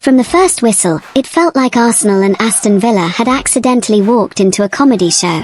From the first whistle, it felt like Arsenal and Aston Villa had accidentally walked into a comedy show.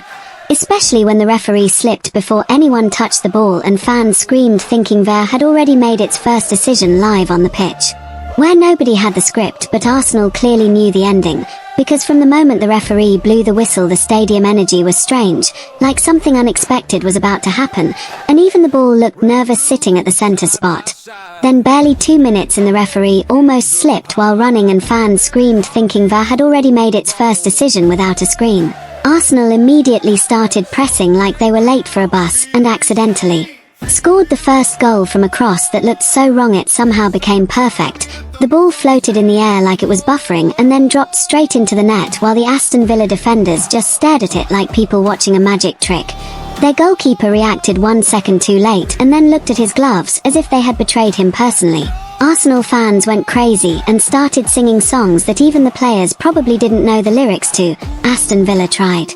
Especially when the referee slipped before anyone touched the ball and fans screamed thinking VAR had already made its first decision live on the pitch. Where nobody had the script, but Arsenal clearly knew the ending, because from the moment the referee blew the whistle the stadium energy was strange, like something unexpected was about to happen, and even the ball looked nervous sitting at the center spot. Then barely 2 minutes in the referee almost slipped while running and fans screamed thinking VAR had already made its first decision without a screen. Arsenal immediately started pressing like they were late for a bus, and accidentally scored the first goal from a cross that looked so wrong it somehow became perfect. The ball floated in the air like it was buffering and then dropped straight into the net while the Aston Villa defenders just stared at it like people watching a magic trick. Their goalkeeper reacted 1 second too late and then looked at his gloves as if they had betrayed him personally. Arsenal fans went crazy and started singing songs that even the players probably didn't know the lyrics to. Aston Villa tried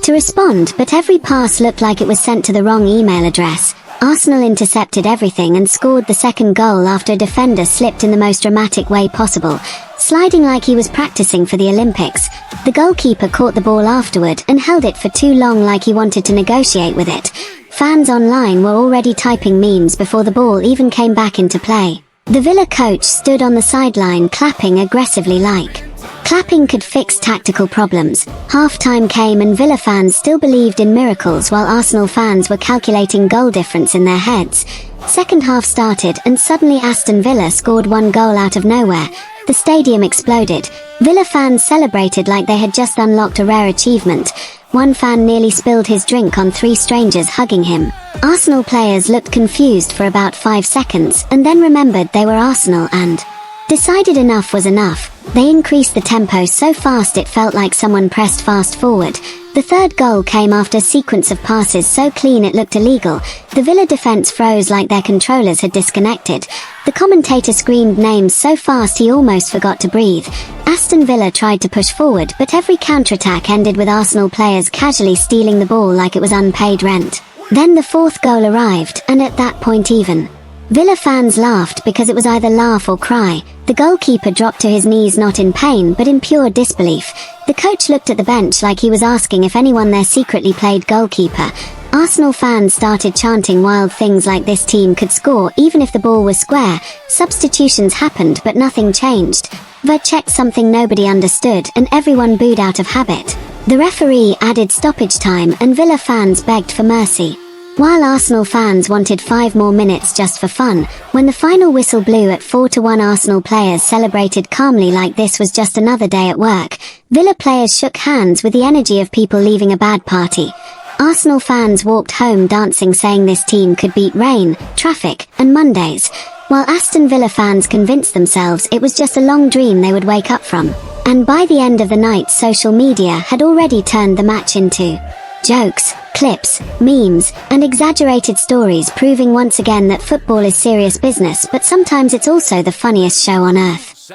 to respond, but every pass looked like it was sent to the wrong email address. Arsenal intercepted everything and scored the second goal after a defender slipped in the most dramatic way possible, sliding like he was practicing for the Olympics. The goalkeeper caught the ball afterward and held it for too long like he wanted to negotiate with it. Fans online were already typing memes before the ball even came back into play. The Villa coach stood on the sideline clapping aggressively like clapping could fix tactical problems. Half-time came and Villa fans still believed in miracles while Arsenal fans were calculating goal difference in their heads. Second half started and suddenly Aston Villa scored 1 goal out of nowhere. The stadium exploded. Villa fans celebrated like they had just unlocked a rare achievement. One fan nearly spilled his drink on 3 strangers hugging him. Arsenal players looked confused for about 5 seconds and then remembered they were Arsenal and decided enough was enough. They increased the tempo so fast it felt like someone pressed fast forward. The third goal came after a sequence of passes so clean it looked illegal. The Villa defense froze like their controllers had disconnected. The commentator screamed names so fast he almost forgot to breathe. Aston Villa tried to push forward, but every counterattack ended with Arsenal players casually stealing the ball like it was unpaid rent. Then the fourth goal arrived, and at that point even Villa fans laughed because it was either laugh or cry. The goalkeeper dropped to his knees not in pain but in pure disbelief. The coach looked at the bench like he was asking if anyone there secretly played goalkeeper. Arsenal fans started chanting wild things like this team could score even if the ball was square. Substitutions happened but nothing changed. VAR checked something nobody understood and everyone booed out of habit. The referee added stoppage time and Villa fans begged for mercy, while Arsenal fans wanted 5 more minutes just for fun. When the final whistle blew at 4-1, Arsenal players celebrated calmly like this was just another day at work. Villa players shook hands with the energy of people leaving a bad party. Arsenal fans walked home dancing saying this team could beat rain, traffic, and Mondays, while Aston Villa fans convinced themselves it was just a long dream they would wake up from. And by the end of the night social media had already turned the match into jokes, clips, memes, and exaggerated stories, proving once again that football is serious business, but sometimes it's also the funniest show on earth.